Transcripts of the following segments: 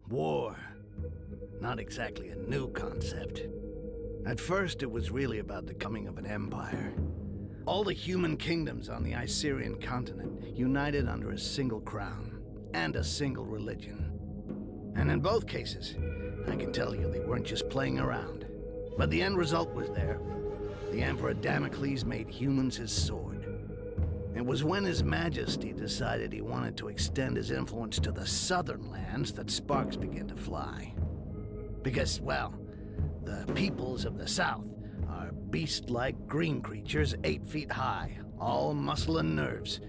War. Not exactly a new concept. At first, it was really about the coming of an empire. All the human kingdoms on the Icerian continent united under a single crown and a single religion. And in both cases, I can tell you they weren't just playing around. But the end result was there. The Emperor Damocles made humans his sword. It was when His Majesty decided he wanted to extend his influence to the southern lands that sparks began to fly. Because, well, the peoples of the south are beast-like green creatures 8 feet high, all muscle and nerves,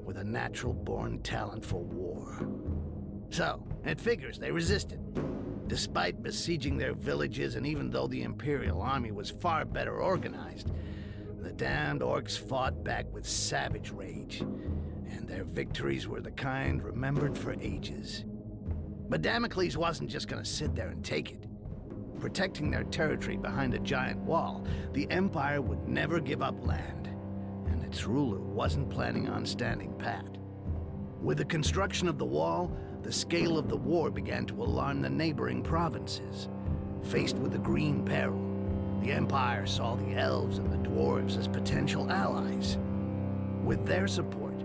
with a natural-born talent for war. So, it figures they resisted. Despite besieging their villages, and even though the Imperial army was far better organized, the damned orcs fought back with savage rage, and their victories were the kind remembered for ages. But Damocles wasn't just gonna sit there and take it. Protecting their territory behind a giant wall, the Empire would never give up land, and its ruler wasn't planning on standing pat. With the construction of the wall, the scale of the war began to alarm the neighboring provinces. Faced with the Green Peril, the Empire saw the elves and the dwarves as potential allies. With their support,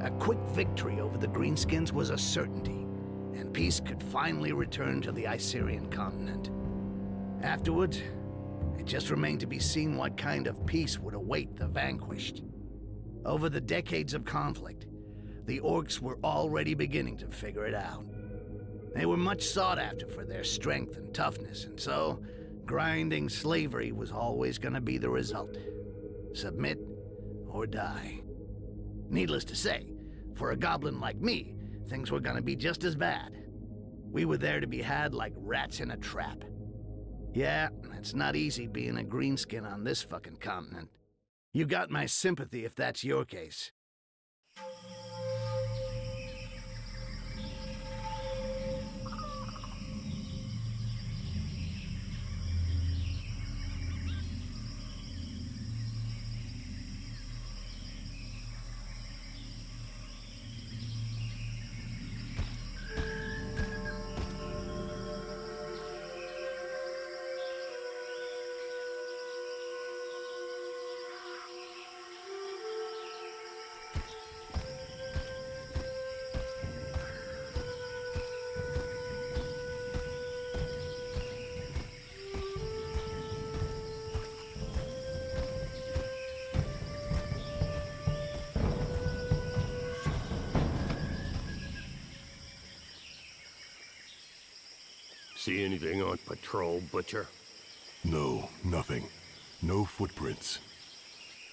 a quick victory over the Greenskins was a certainty, and peace could finally return to the Icerian continent. Afterwards, it just remained to be seen what kind of peace would await the vanquished. Over the decades of conflict, the Orcs were already beginning to figure it out. They were much sought after for their strength and toughness, and so, grinding slavery was always going to be the result. Submit or die. Needless to say, for a goblin like me, things were going to be just as bad. We were there to be had like rats in a trap. Yeah, it's not easy being a greenskin on this fucking continent. You got my sympathy if that's your case. See anything on patrol, Butcher? No, nothing. No footprints.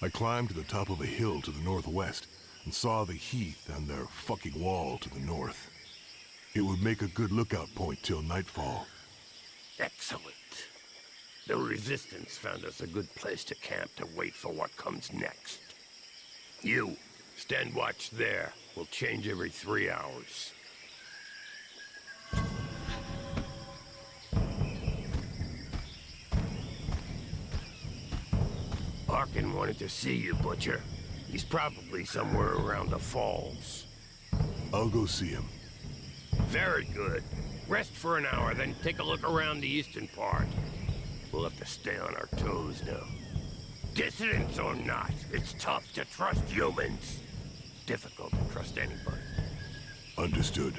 I climbed to the top of a hill to the northwest and saw the heath and their fucking wall to the north. It would make a good lookout point till nightfall. Excellent. The Resistance found us a good place to camp to wait for what comes next. You, stand watch there. We'll change every 3 hours. Arkin wanted to see you, Butcher. He's probably somewhere around the falls. I'll go see him. Very good. Rest for an hour, then take a look around the eastern part. We'll have to stay on our toes now. Dissidents or not, it's tough to trust humans. Difficult to trust anybody. Understood.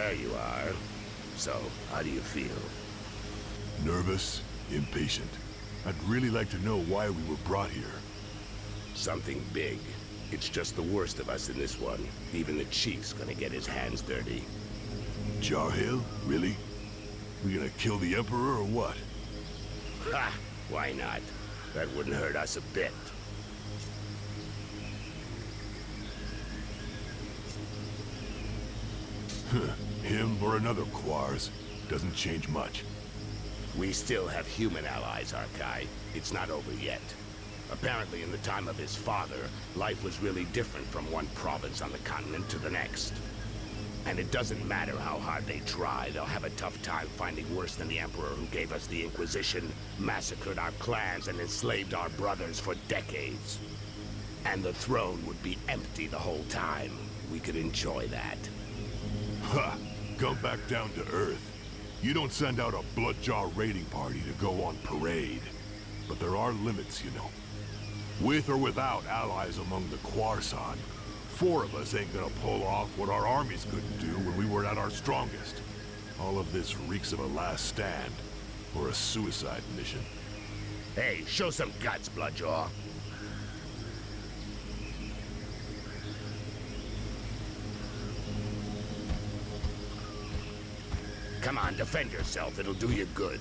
There you are. So, how do you feel? Nervous, impatient. I'd really like to know why we were brought here. Something big. It's just the worst of us in this one. Even the chief's gonna get his hands dirty. Jarhill? Really? We gonna kill the Emperor or what? Ha! Why not? That wouldn't hurt us a bit. Him or another Quars. Doesn't change much. We still have human allies, Arkai. It's not over yet. Apparently, in the time of his father, life was really different from one province on the continent to the next. And it doesn't matter how hard they try, they'll have a tough time finding worse than the Emperor who gave us the Inquisition, massacred our clans, and enslaved our brothers for decades. And the throne would be empty the whole time. We could enjoy that. Ha! Come back down to Earth. You don't send out a Bloodjaw raiding party to go on parade. But there are limits, you know. With or without allies among the Quarsan, 4 of us ain't gonna pull off what our armies couldn't do when we were at our strongest. All of this reeks of a last stand, or a suicide mission. Hey, show some guts, Bloodjaw. Come on, defend yourself. It'll do you good.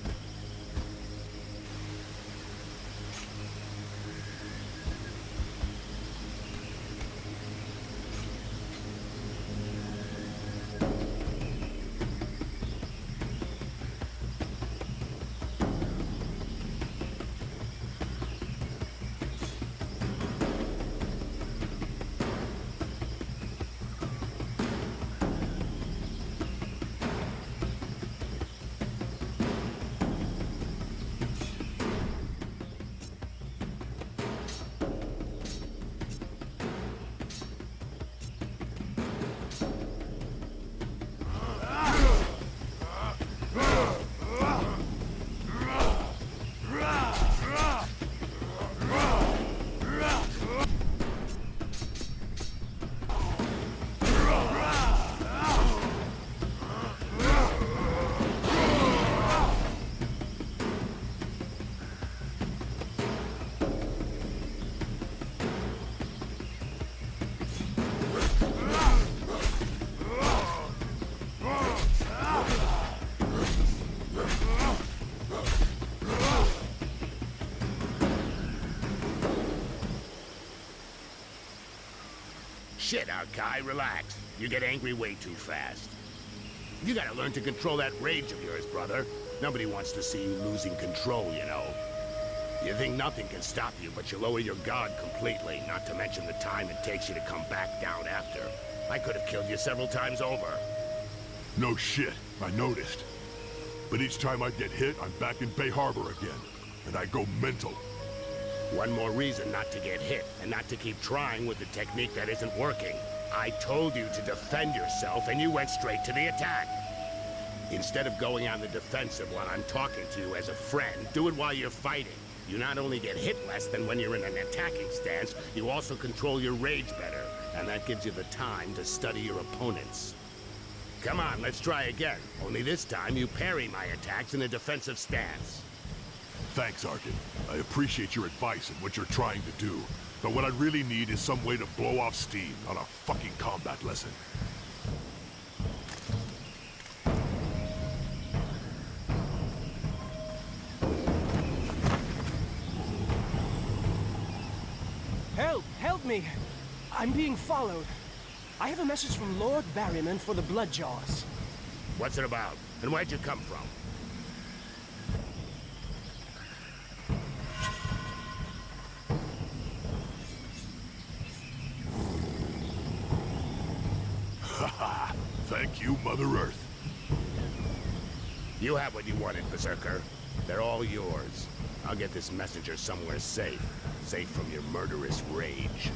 Shit, Arkai, relax. You get angry way too fast. You gotta learn to control that rage of yours, brother. Nobody wants to see you losing control, you know. You think nothing can stop you, but you lower your guard completely, not to mention the time it takes you to come back down after. I could have killed you several times over. No shit, I noticed. But each time I get hit, I'm back in Bay Harbor again. And I go mental. One more reason not to get hit, and not to keep trying with the technique that isn't working. I told you to defend yourself, and you went straight to the attack. Instead of going on the defensive while I'm talking to you as a friend, do it while you're fighting. You not only get hit less than when you're in an attacking stance, you also control your rage better, and that gives you the time to study your opponents. Come on, let's try again. Only this time you parry my attacks in a defensive stance. Thanks, Arkin. I appreciate your advice and what you're trying to do. But what I really need is some way to blow off steam, not a fucking combat lesson. Help! Help me! I'm being followed. I have a message from Lord Barryman for the Bloodjaws. What's it about? And where'd you come from? Thank you, Mother Earth. You have what you wanted, Berserker. They're all yours. I'll get this messenger somewhere safe. Safe from your murderous rage.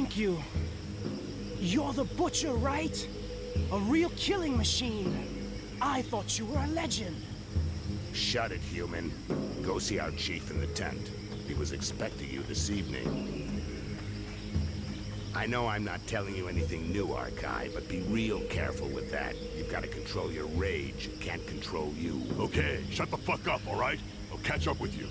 Thank you. You're the butcher, right? A real killing machine. I thought you were a legend. Shut it, human. Go see our chief in the tent. He was expecting you this evening. I know I'm not telling you anything new, Arkai, but be real careful with that. You've got to control your rage. It can't control you. Okay, shut the fuck up, all right? I'll catch up with you.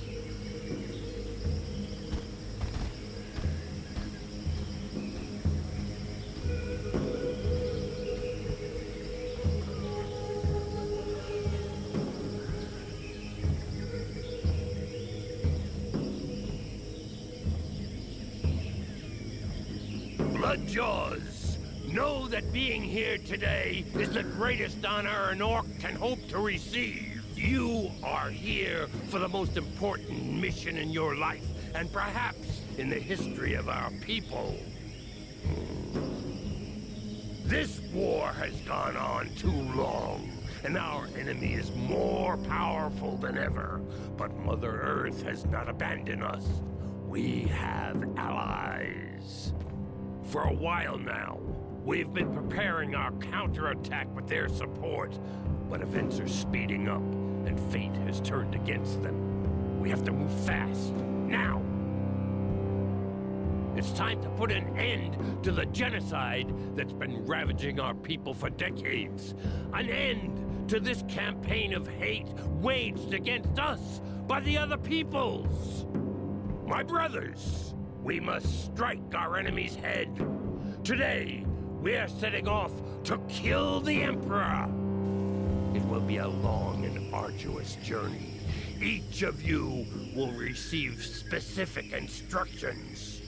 Bloodjaws, know that being here today is the greatest honor an orc can hope to receive. You are here for the most important mission in your life, and perhaps in the history of our people. This war has gone on too long, and our enemy is more powerful than ever. But Mother Earth has not abandoned us. We have allies. For a while now, we've been preparing our counterattack with their support, but events are speeding up, and fate has turned against them. We have to move fast, now! It's time to put an end to the genocide that's been ravaging our people for decades. An end to this campaign of hate waged against us by the other peoples. My brothers, we must strike our enemy's head. Today, we are setting off to kill the Emperor. It will be a long and arduous journey. Each of you will receive specific instructions.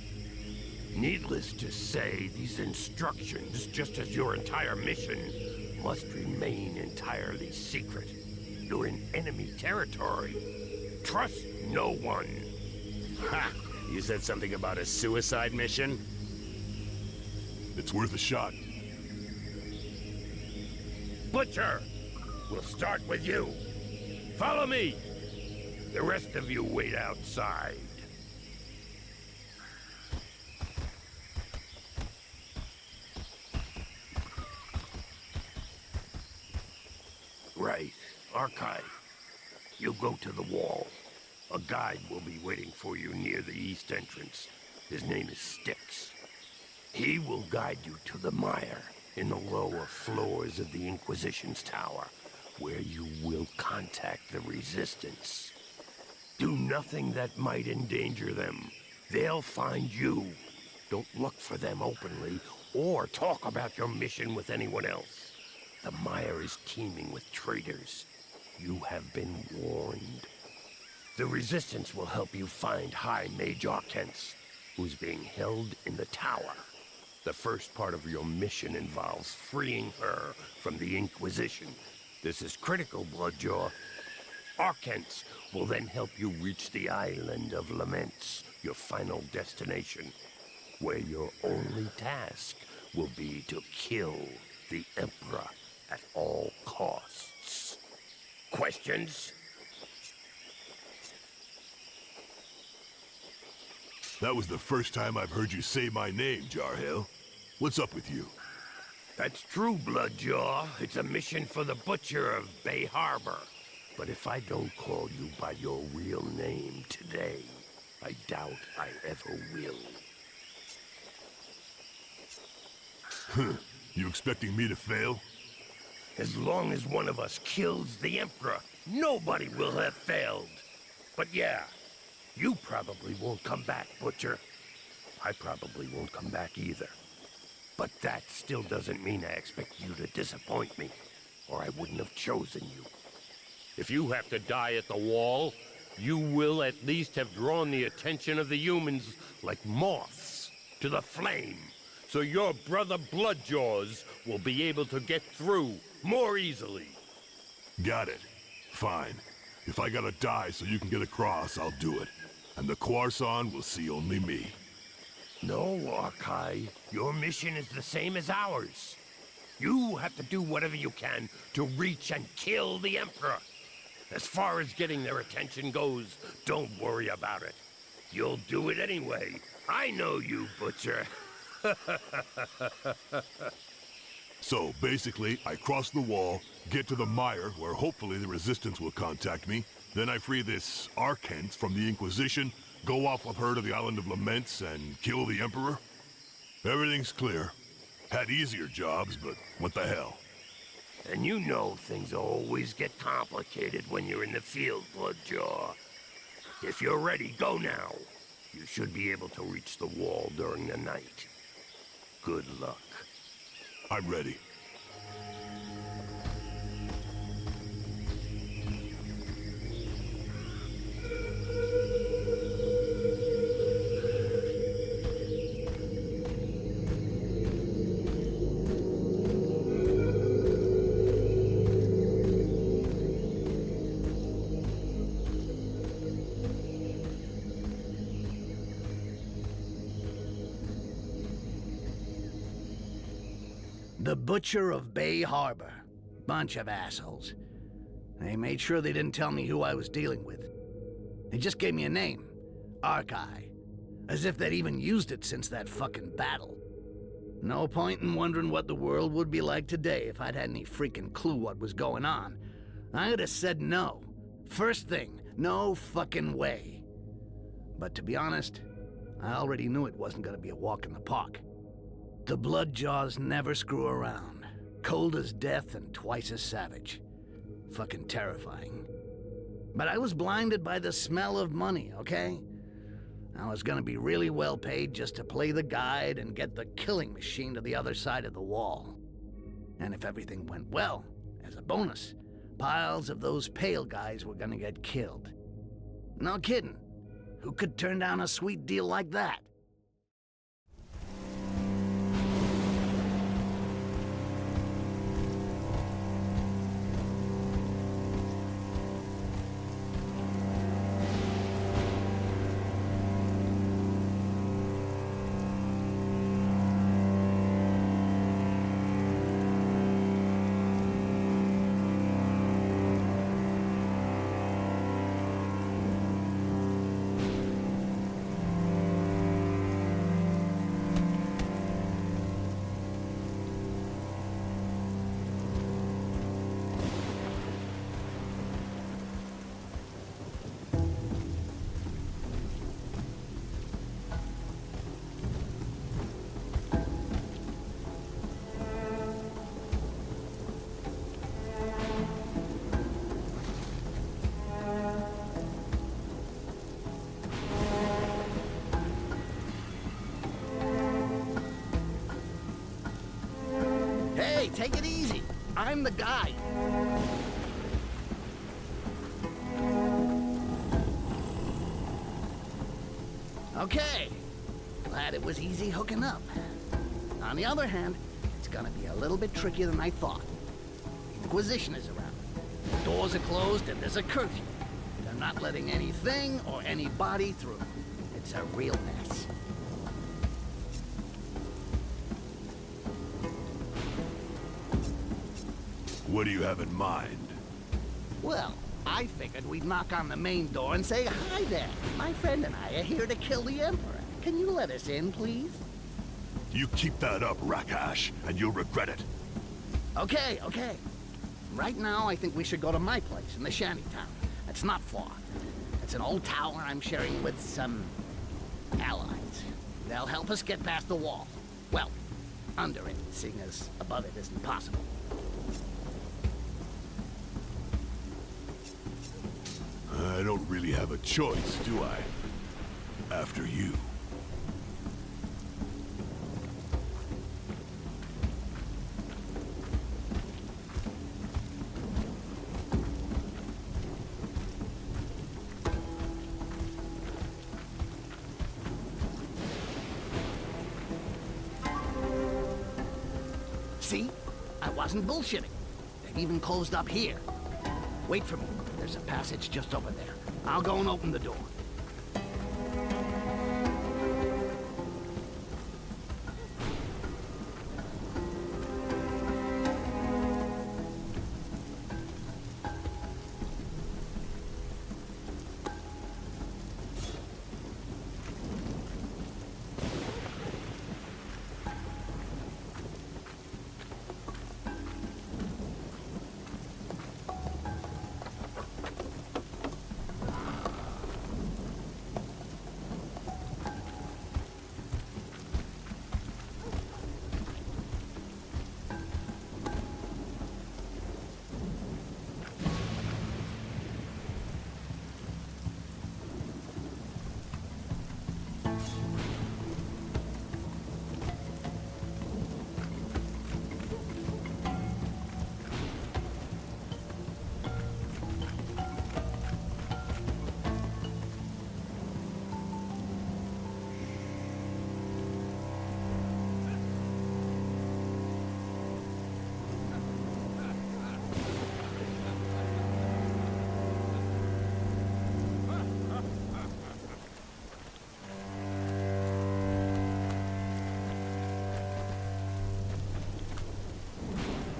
Needless to say, these instructions, just as your entire mission, must remain entirely secret. You're in enemy territory. Trust no one. Ha! You said something about a suicide mission? It's worth a shot. Butcher, we'll start with you. Follow me. The rest of you wait outside. Right. Arkai, you go to the wall. A guide will be waiting for you near the east entrance. His name is Styx. He will guide you to the mire in the lower floors of the Inquisition's tower, where you will contact the Resistance. Do nothing that might endanger them. They'll find you. Don't look for them openly, or talk about your mission with anyone else. The mire is teeming with traitors. You have been warned. The Resistance will help you find High Mage Arcens, who's being held in the tower. The first part of your mission involves freeing her from the Inquisition. This is critical, Bloodjaw. Arcens will then help you reach the Island of Laments, your final destination, where your only task will be to kill the Emperor at all costs. Questions? That was the first time I've heard you say my name, Jarhill. What's up with you? That's true, Bloodjaw. It's a mission for the Butcher of Bay Harbor. But if I don't call you by your real name today, I doubt I ever will. You expecting me to fail? As long as one of us kills the Emperor, nobody will have failed. But yeah, you probably won't come back, Butcher. I probably won't come back either. But that still doesn't mean I expect you to disappoint me, or I wouldn't have chosen you. If you have to die at the wall, you will at least have drawn the attention of the humans like moths to the flame, so your brother Bloodjaws will be able to get through more easily. Got it. Fine. If I gotta die so you can get across, I'll do it. And the Quarson will see only me. No, Arkai. Your mission is the same as ours. You have to do whatever you can to reach and kill the Emperor. As far as getting their attention goes, don't worry about it. You'll do it anyway. I know you, Butcher. So, basically, I cross the wall, get to the mire, where hopefully the Resistance will contact me. Then I free this Archent from the Inquisition, go off with her to the Island of Laments, and kill the Emperor. Everything's clear. Had easier jobs, but what the hell? And you know things always get complicated when you're in the field, Bloodjaw. If you're ready, go now. You should be able to reach the wall during the night. Good luck. I'm ready. The Butcher of Bay Harbor. Bunch of assholes. They made sure they didn't tell me who I was dealing with. They just gave me a name. Archi. As if they'd even used it since that fucking battle. No point in wondering what the world would be like today if I'd had any freaking clue what was going on. I'd have said no. First thing, no fucking way. But to be honest, I already knew it wasn't gonna be a walk in the park. The Bloodjaws never screw around. Cold as death and twice as savage. Fucking terrifying. But I was blinded by the smell of money, okay? I was gonna be really well paid just to play the guide and get the killing machine to the other side of the wall. And if everything went well, as a bonus, piles of those pale guys were gonna get killed. No kidding. Who could turn down a sweet deal like that? Hey, take it easy. I'm the guy. Okay. Glad it was easy hooking up. On the other hand, it's gonna be a little bit trickier than I thought. The Inquisition is around. The doors are closed and there's a curfew. They're not letting anything or anybody through. It's a real mess. What do you have in mind? Well, I figured we'd knock on the main door and say, "Hi there. My friend and I are here to kill the Emperor. Can you let us in, please?" You keep that up, Rakash, and you'll regret it. Okay. Right now, I think we should go to my place in the shanty town. It's not far. It's an old tower I'm sharing with some allies. They'll help us get past the wall. Well, under it, seeing as above it isn't possible. I don't really have a choice, do I? After you. See? I wasn't bullshitting. They've even closed up here. Wait for me. There's a passage just over there. I'll go and open the door.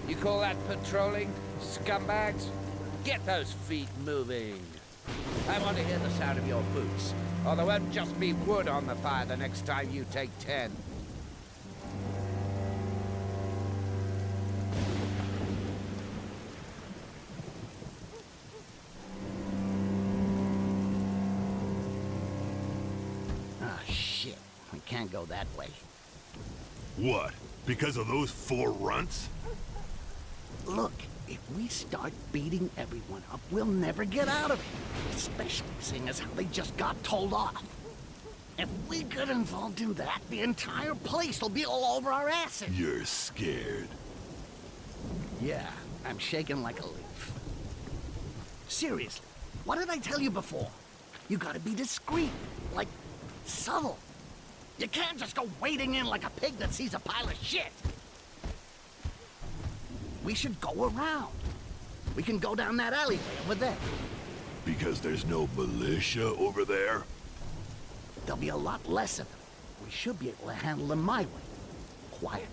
You call that patrolling, scumbags? Get those feet moving. I want to hear the sound of your boots, or there won't just be wood on the fire the next time you take 10. Ah, shit. We can't go that way. What? Because of those 4 runts? Look, if we start beating everyone up, we'll never get out of here. Especially seeing as how they just got told off. If we get involved in that, the entire place will be all over our asses. You're scared. Yeah, I'm shaking like a leaf. Seriously, what did I tell you before? You gotta be discreet, like subtle. You can't just go wading in like a pig that sees a pile of shit. We should go around. We can go down that alleyway over there. Because there's no militia over there? There'll be a lot less of them. We should be able to handle them my way. Quietly.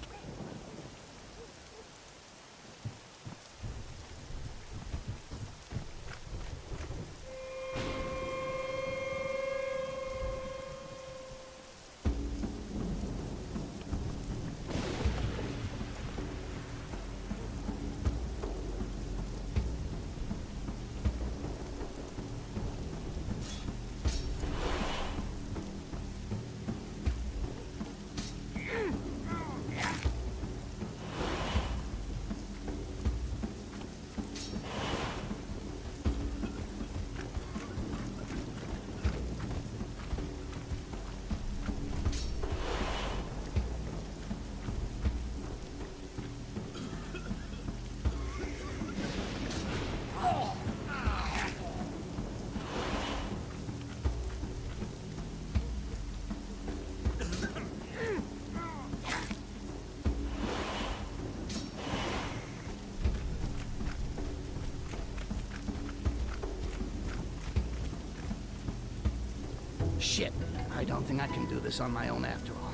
Shit, I don't think I can do this on my own after all.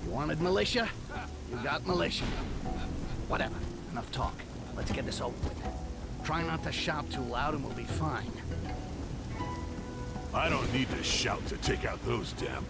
You wanted militia? You got militia. Whatever, enough talk. Let's get this over with. Try not to shout too loud and we'll be fine. I don't need to shout to take out those damn...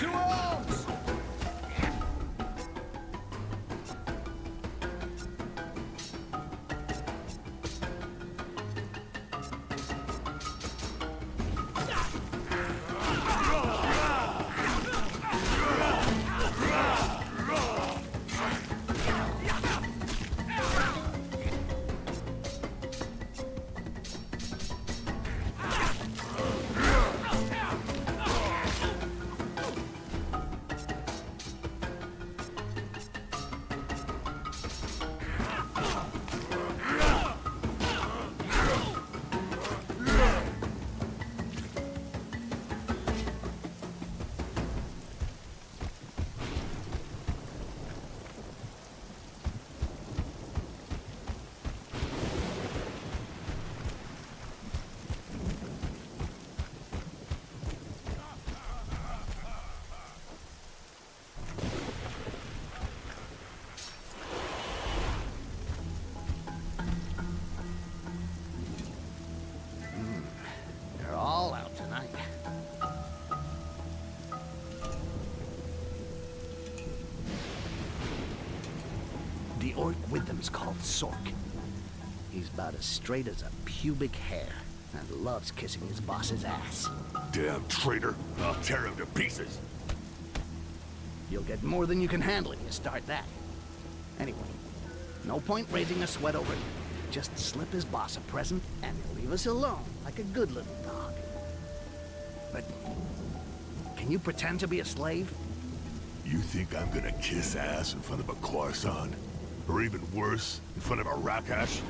To arms! They're all out tonight. The orc with them's called Sork. He's about as straight as a pubic hair and loves kissing his boss's ass. Damn traitor. I'll tear him to pieces. You'll get more than you can handle if you start that. Anyway, no point raising a sweat over it. Just slip his boss a present and he'll leave us alone like a good little dog. But can you pretend to be a slave? You think I'm gonna kiss ass in front of a croissant? Or even worse, in front of a Rakash?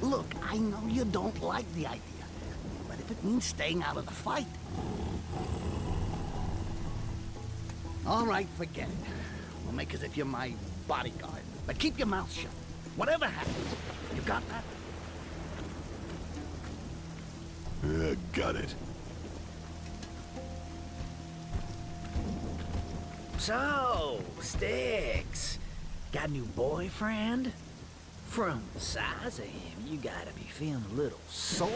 Look, I know you don't like the idea, but if it means staying out of the fight... All right, forget it. We'll make as if you're my bodyguard, but keep your mouth shut. Whatever happens, you got that? Got it. So, Sticks, got a new boyfriend? From the size of him, you gotta be feeling a little sore,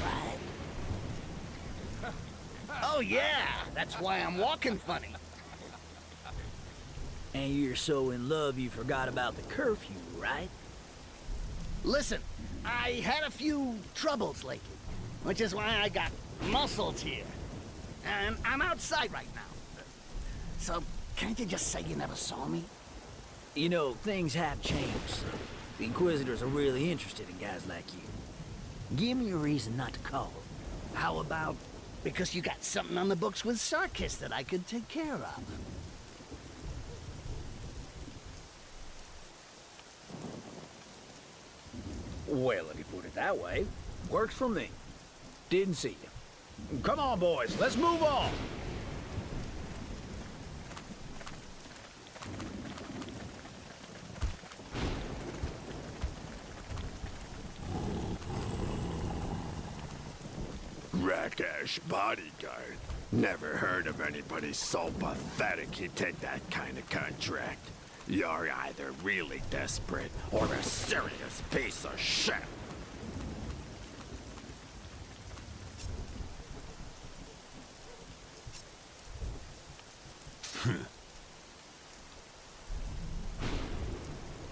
right? Oh yeah, that's why I'm walking funny. And you're so in love you forgot about the curfew, right? Listen, I had a few troubles lately, which is why I got muscles here. And I'm outside right now. So, can't you just say you never saw me? You know, things have changed. The Inquisitors are really interested in guys like you. Give me a reason not to call. How about because you got something on the books with Sarkis that I could take care of? Well, if you put it that way, works for me. Didn't see you. Come on, boys, let's move on. Rakash bodyguard. Never heard of anybody so pathetic he'd take that kind of contract. You're either really desperate or a serious piece of shit.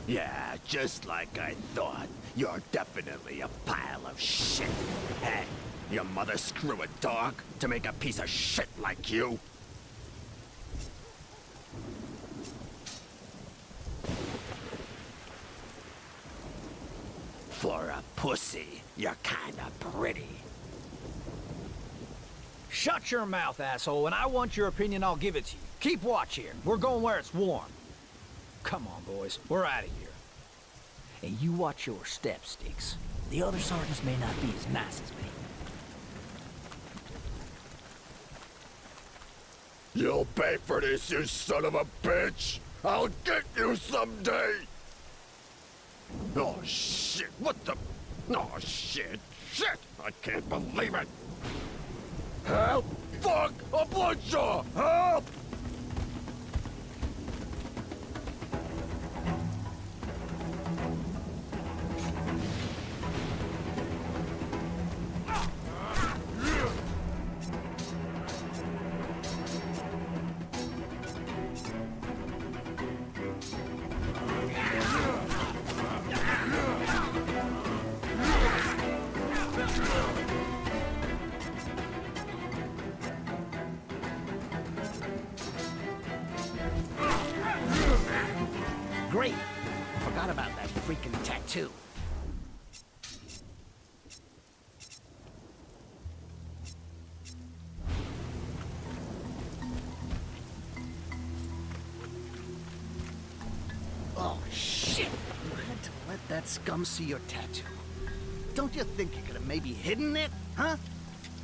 Yeah, just like I thought. You're definitely a pile of shit. Hey, your mother screw a dog to make a piece of shit like you? For a pussy, you're kinda pretty. Shut your mouth, asshole, and I want your opinion, I'll give it to you. Keep watch here. We're going where it's warm. Come on, boys. We're out of here. And you watch your step, Sticks. The other sergeants may not be as nice as me. You'll pay for this, you son of a bitch! I'll get you someday! Oh, shit, what the... Oh, shit, shit! I can't believe it! Help! Fuck! A bloodshot! Help! great. Forgot about that freaking tattoo. Oh, shit! You had to let that scum see your tattoo. Don't you think you could have maybe hidden it, huh?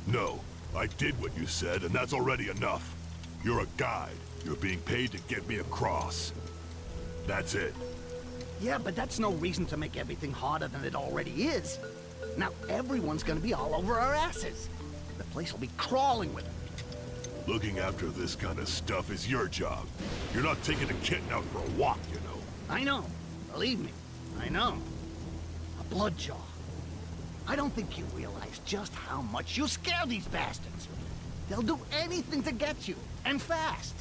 No, I did what you said, and that's already enough. You're a guide. You're being paid to get me across. That's it. Yeah, but that's no reason to make everything harder than it already is. Now everyone's gonna be all over our asses. The place will be crawling with them. Looking after this kind of stuff is your job. You're not taking a kitten out for a walk, you know. I know. Believe me, I know. A bloodjaw. I don't think you realize just how much you scare these bastards. They'll do anything to get you, and fast.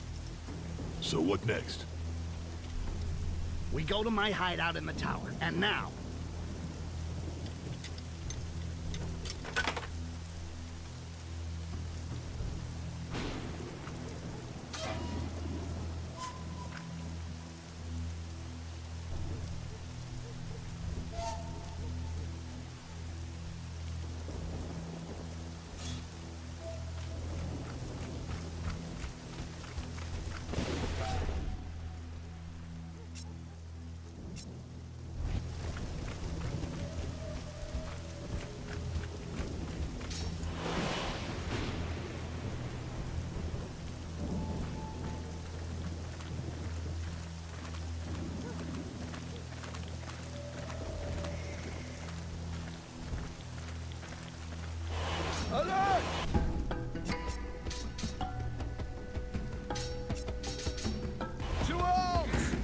So what next? We go to my hideout in the tower, and now... Alert! To arms!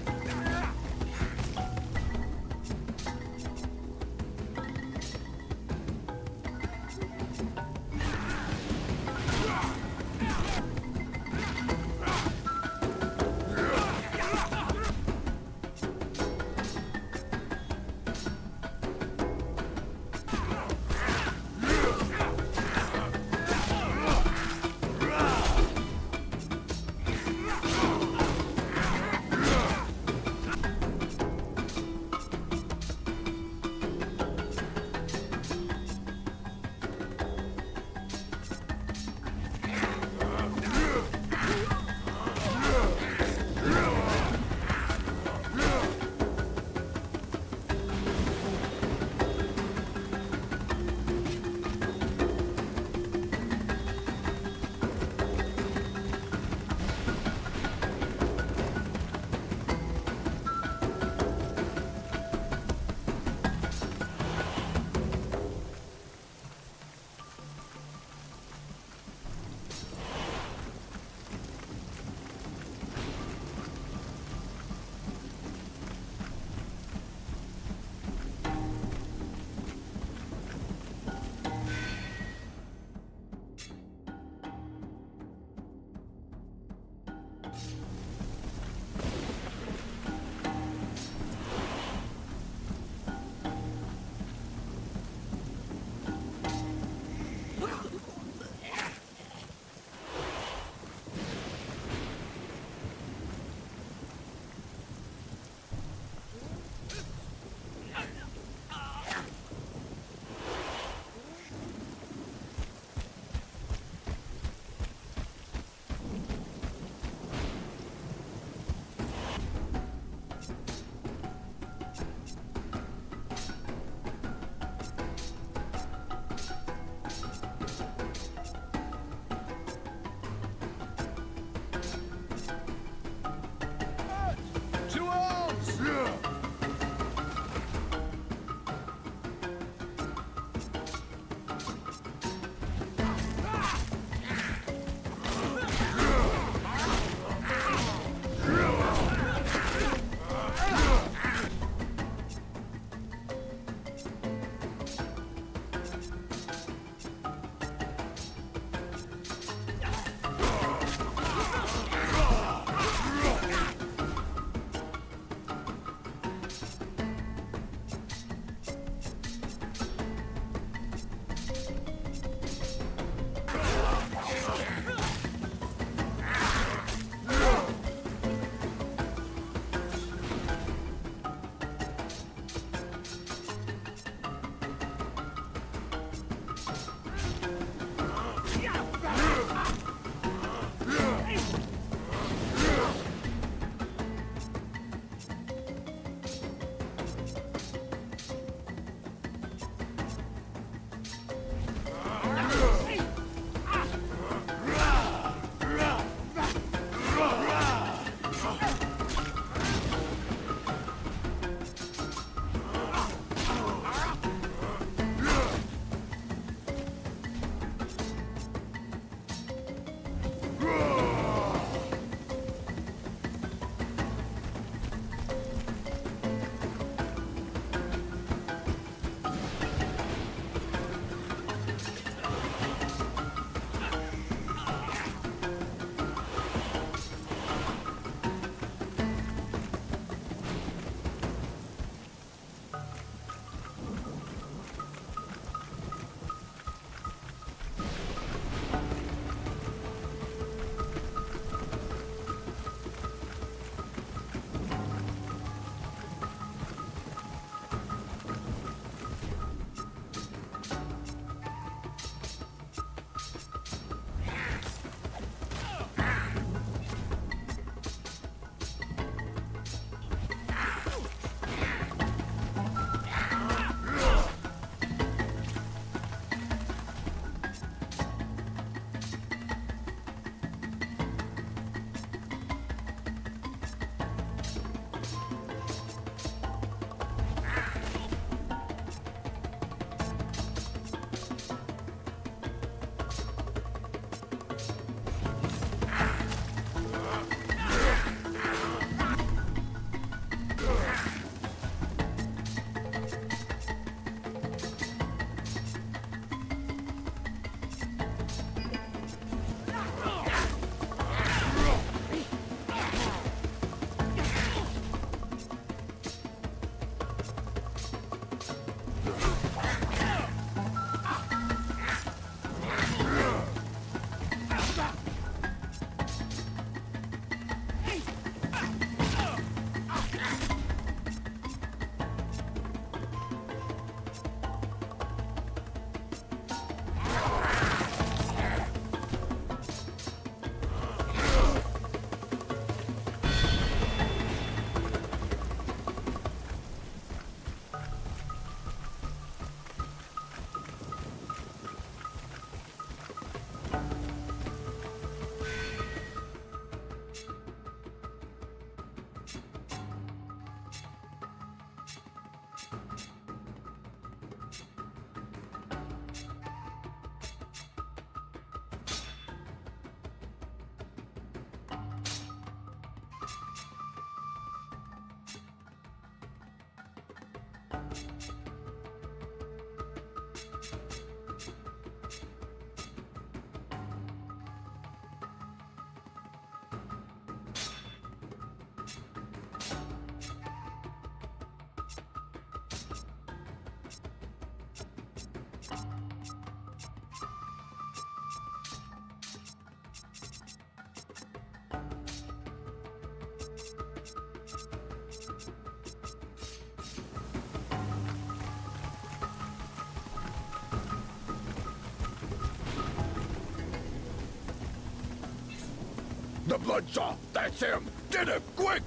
The Bloodsaw! That's him! Get him, quick!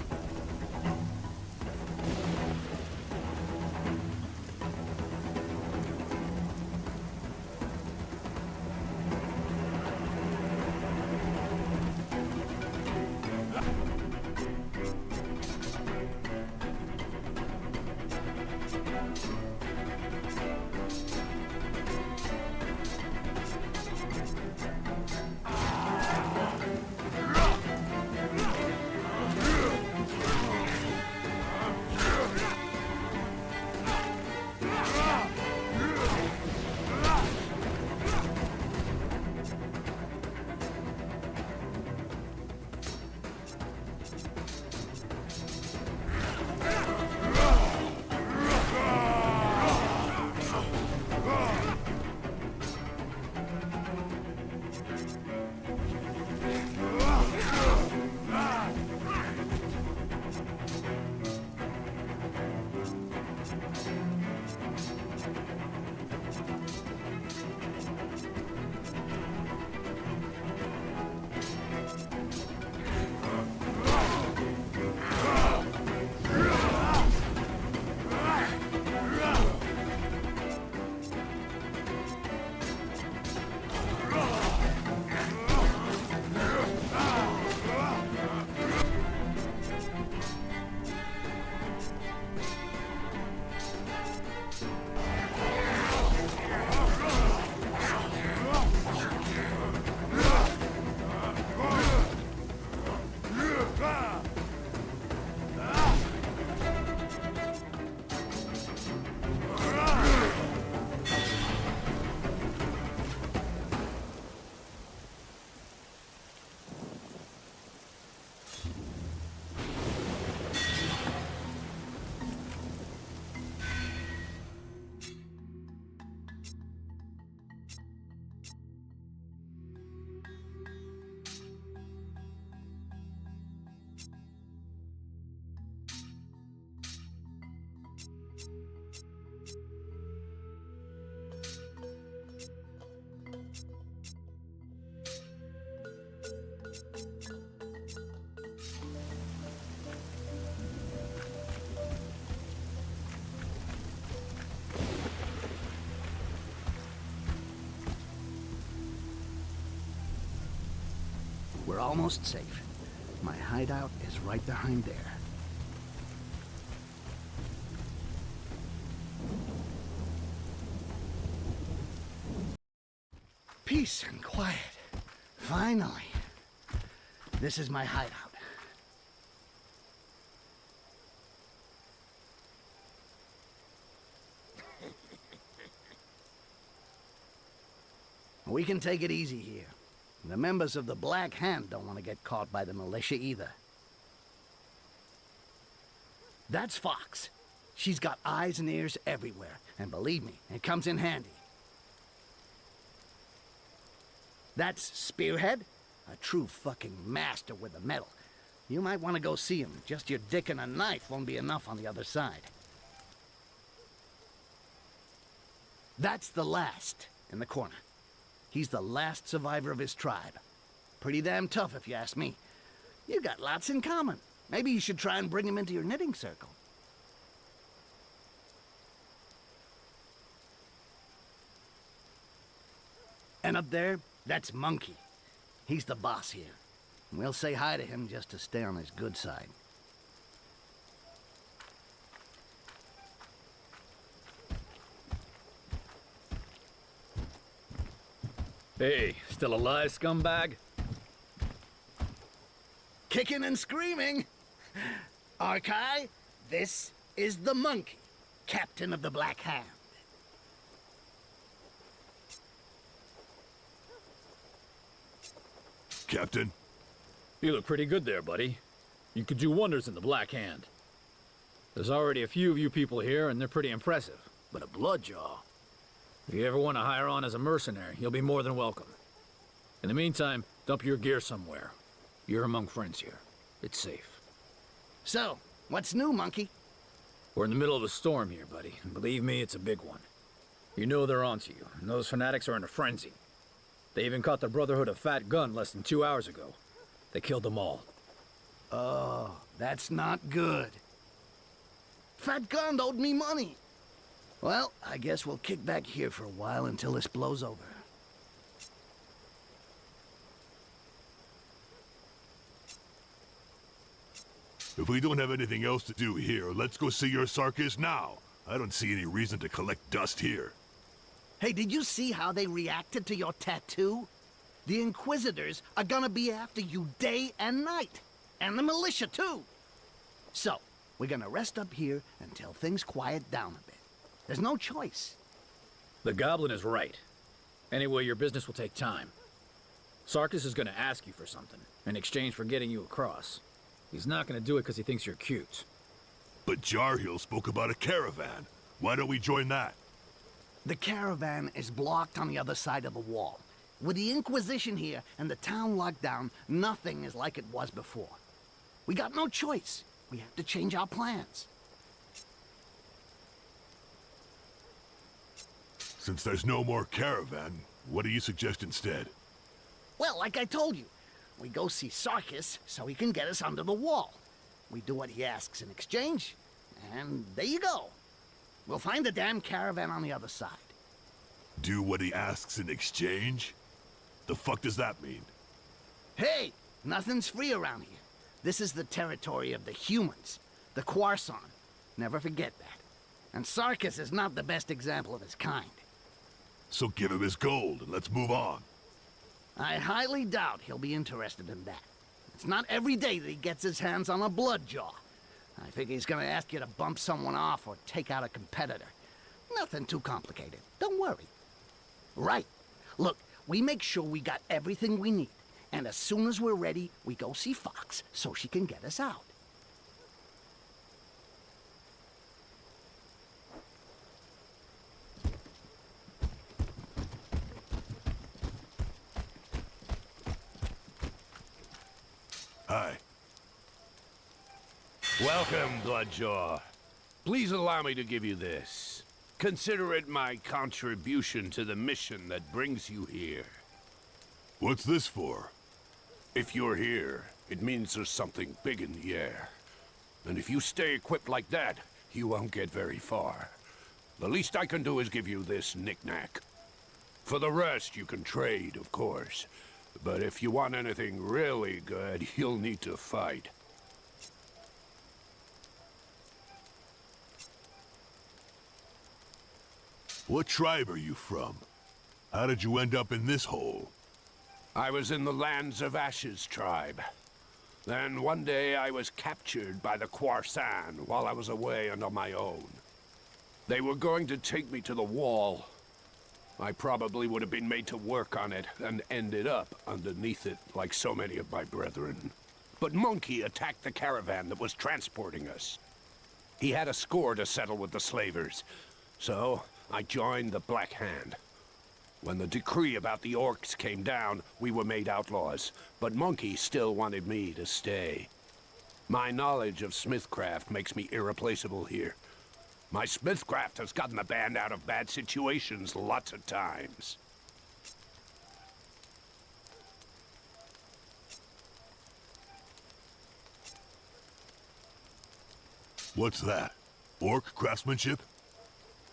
We're almost safe. My hideout is right behind there. Peace and quiet. Finally. This is my hideout. We can take it easy here. The members of the Black Hand don't want to get caught by the militia either. That's Fox. She's got eyes and ears everywhere, and believe me, it comes in handy. That's Spearhead, a true fucking master with the metal. You might want to go see him. Just your dick and a knife won't be enough on the other side. That's the Last in the corner. He's the last survivor of his tribe. Pretty damn tough, if you ask me. You got lots in common. Maybe you should try and bring him into your knitting circle. And up there, that's Monkey. He's the boss here. We'll say hi to him just to stay on his good side. Hey, still alive, scumbag? Kicking and screaming. Arkai, this is the Monkey, captain of the Black Hand. Captain? You look pretty good there, buddy. You could do wonders in the Black Hand. There's already a few of you people here, and they're pretty impressive. But a Bloodjaw? If you ever want to hire on as a mercenary, you'll be more than welcome. In the meantime, dump your gear somewhere. You're among friends here. It's safe. So, what's new, Monkey? We're in the middle of a storm here, buddy, and believe me, it's a big one. You know they're onto you, and those fanatics are in a frenzy. They even caught the Brotherhood of Fat Gun less than 2 hours ago. They killed them all. Oh, that's not good. Fat Gun owed me money. Well, I guess we'll kick back here for a while until this blows over. If we don't have anything else to do here, let's go see your Sarkis now. I don't see any reason to collect dust here. Hey, did you see how they reacted to your tattoo? The Inquisitors are gonna be after you day and night. And the militia, too. So, we're gonna rest up here until things quiet down a bit. There's no choice. The Goblin is right. Anyway, your business will take time. Sarkis is gonna ask you for something, in exchange for getting you across. He's not gonna do it because he thinks you're cute. But Jarhill spoke about a caravan. Why don't we join that? The caravan is blocked on the other side of the wall. With the Inquisition here and the town locked down, nothing is like it was before. We got no choice. We have to change our plans. Since there's no more caravan, what do you suggest instead? Well, like I told you, we go see Sarkis so he can get us under the wall. We do what he asks in exchange, and there you go. We'll find the damn caravan on the other side. Do what he asks in exchange? The fuck does that mean? Hey, nothing's free around here. This is the territory of the humans, the Quarson. Never forget that. And Sarkis is not the best example of his kind. So give him his gold and let's move on. I highly doubt he'll be interested in that. It's not every day that he gets his hands on a bloodjaw. I figure he's gonna ask you to bump someone off or take out a competitor. Nothing too complicated. Don't worry. Right. Look, we make sure we got everything we need. And as soon as we're ready, we go see Fox so she can get us out. Hi. Welcome, Bloodjaw. Please allow me to give you this. Consider it my contribution to the mission that brings you here. What's this for? If you're here, it means there's something big in the air. And if you stay equipped like that, you won't get very far. The least I can do is give you this knick-knack. For the rest, you can trade, of course. But if you want anything really good, you'll need to fight. What tribe are you from? How did you end up in this hole? I was in the Lands of Ashes tribe. Then one day I was captured by the Quarsan while I was away and on my own. They were going to take me to the wall. I probably would have been made to work on it and ended up underneath it like so many of my brethren. But Monkey attacked the caravan that was transporting us. He had a score to settle with the slavers, so I joined the Black Hand. When the decree about the Orcs came down, we were made outlaws, but Monkey still wanted me to stay. My knowledge of smithcraft makes me irreplaceable here. My smithcraft has gotten the band out of bad situations lots of times. What's that? Orc craftsmanship?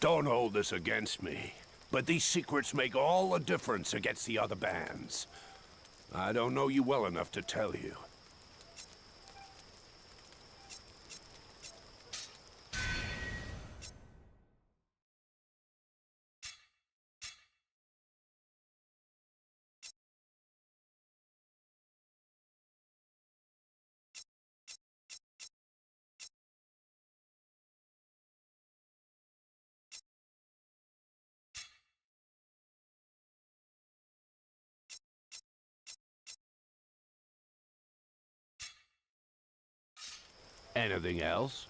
Don't hold this against me, but these secrets make all the difference against the other bands. I don't know you well enough to tell you. Anything else?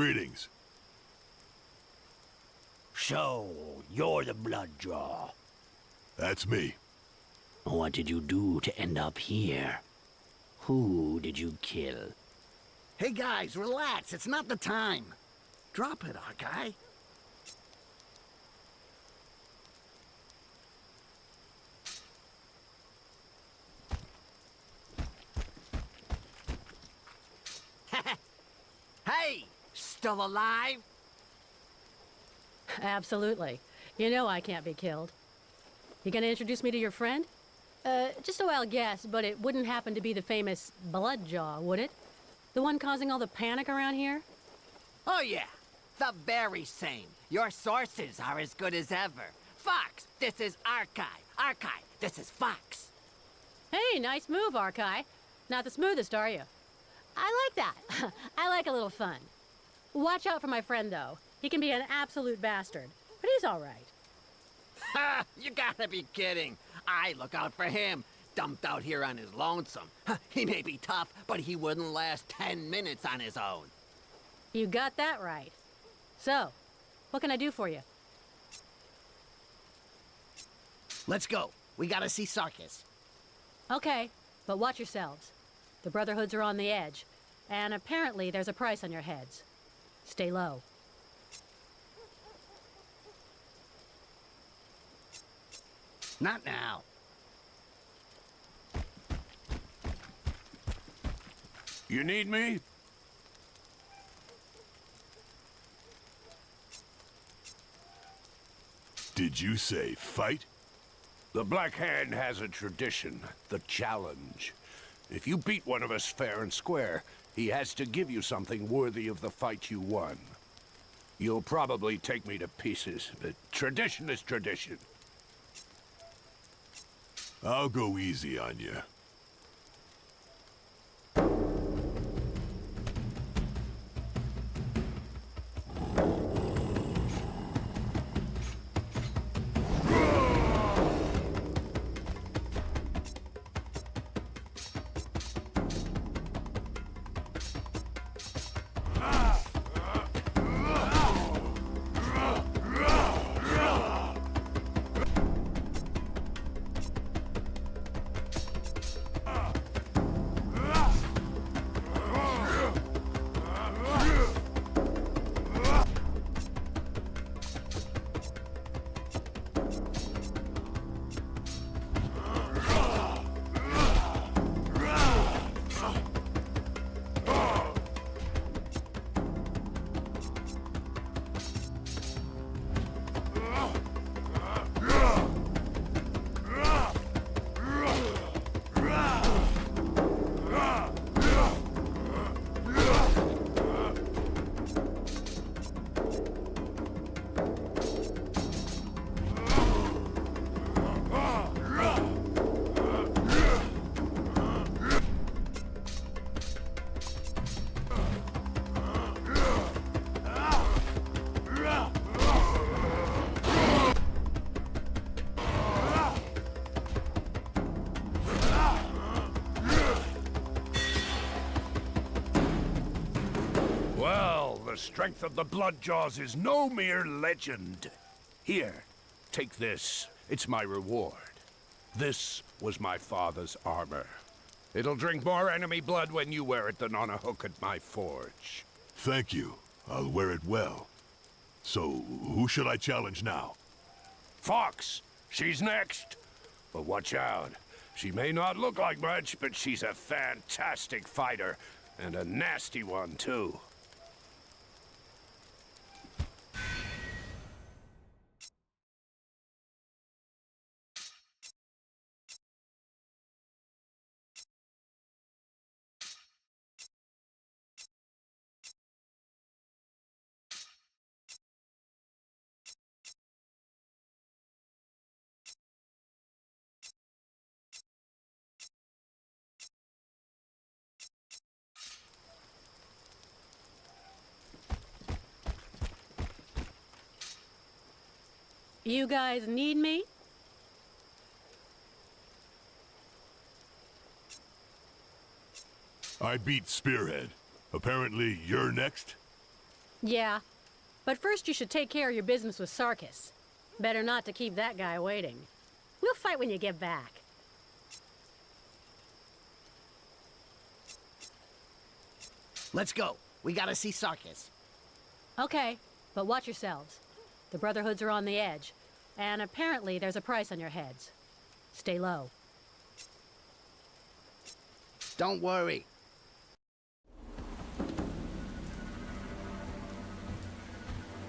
Greetings. So, you're the Bloodjaw. That's me. What did you do to end up here? Who did you kill? Hey guys, relax. It's not the time. Drop it, Arkai. Hey! Still alive? Absolutely. You know I can't be killed. You gonna introduce me to your friend? Just a wild guess, but it wouldn't happen to be the famous Bloodjaw, would it? The one causing all the panic around here? Oh yeah, the very same. Your sources are as good as ever. Fox, this is Arkai. Arkai, this is Fox. Hey, nice move, Arkai. Not the smoothest, are you? I like that. I like a little fun. Watch out for my friend, though. He can be an absolute bastard, but he's all right. Ha! You gotta be kidding. I look out for him. Dumped out here on his lonesome. He may be tough, but he wouldn't last 10 minutes on his own. You got that right. So, what can I do for you? Let's go. We gotta see Sarkis. Okay, but watch yourselves. The Brotherhoods are on the edge, and apparently there's a price on your heads. Stay low. Not now. You need me? Did you say fight? The Black Hand has a tradition, the challenge. If you beat one of us fair and square, he has to give you something worthy of the fight you won. You'll probably take me to pieces, but tradition is tradition. I'll go easy on you. The strength of the Bloodjaws is no mere legend. Here, take this. It's my reward. This was my father's armor. It'll drink more enemy blood when you wear it than on a hook at my forge. Thank you. I'll wear it well. So, who should I challenge now? Fox! She's next! But watch out. She may not look like much, but she's a fantastic fighter. And a nasty one, too. You guys need me? I beat Spearhead. Apparently, you're next? Yeah, but first you should take care of your business with Sarkis. Better not to keep that guy waiting. We'll fight when you get back. Let's go. We gotta see Sarkis. Okay, but watch yourselves. The Brotherhoods are on the edge, and apparently there's a price on your heads. Stay low. Don't worry.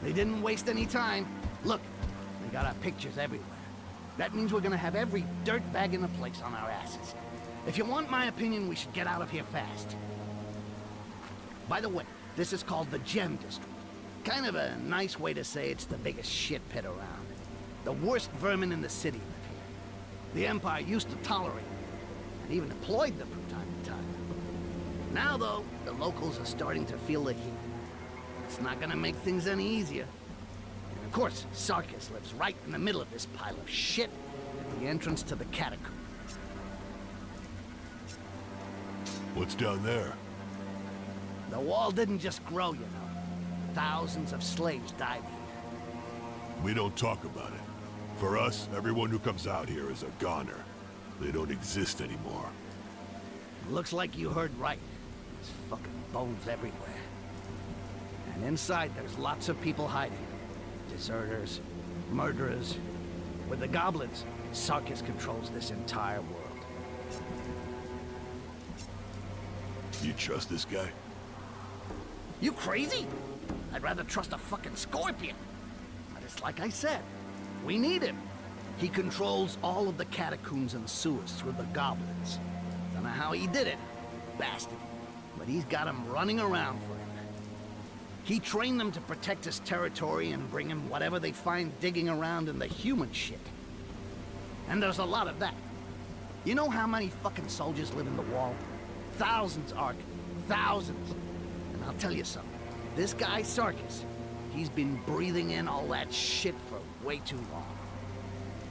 They didn't waste any time. Look, we got our pictures everywhere. That means we're gonna have every dirtbag in the place on our asses. If you want my opinion, we should get out of here fast. By the way, this is called the Gem District. Kind of a nice way to say it's the biggest shit pit around. The worst vermin in the city live here. The Empire used to tolerate them, and even employed them from time to time. Now, though, the locals are starting to feel the heat. It's not gonna make things any easier. And of course, Sarkis lives right in the middle of this pile of shit at the entrance to the catacomb. What's down there? The wall didn't just grow, you know. Thousands of slaves died here. We don't talk about it. For us, everyone who comes out here is a goner. They don't exist anymore. Looks like you heard right. There's fucking bones everywhere. And inside, there's lots of people hiding. Deserters, murderers. With the goblins, Sarkis controls this entire world. You trust this guy? You crazy? I'd rather trust a fucking scorpion. But it's like I said, we need him. He controls all of the catacombs and sewers through the goblins. Don't know how he did it, bastard. But he's got them running around for him. He trained them to protect his territory and bring him whatever they find digging around in the human shit. And there's a lot of that. You know how many fucking soldiers live in the wall? Thousands, Ark. Thousands. And I'll tell you something. This guy, Sarkis, he's been breathing in all that shit for way too long.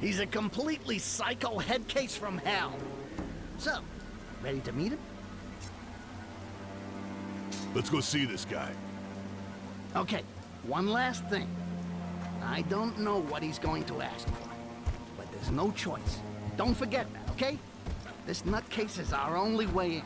He's a completely psycho head case from hell. So, ready to meet him? Let's go see this guy. Okay, one last thing. I don't know what he's going to ask for, but there's no choice. Don't forget that, okay? This nutcase is our only way in.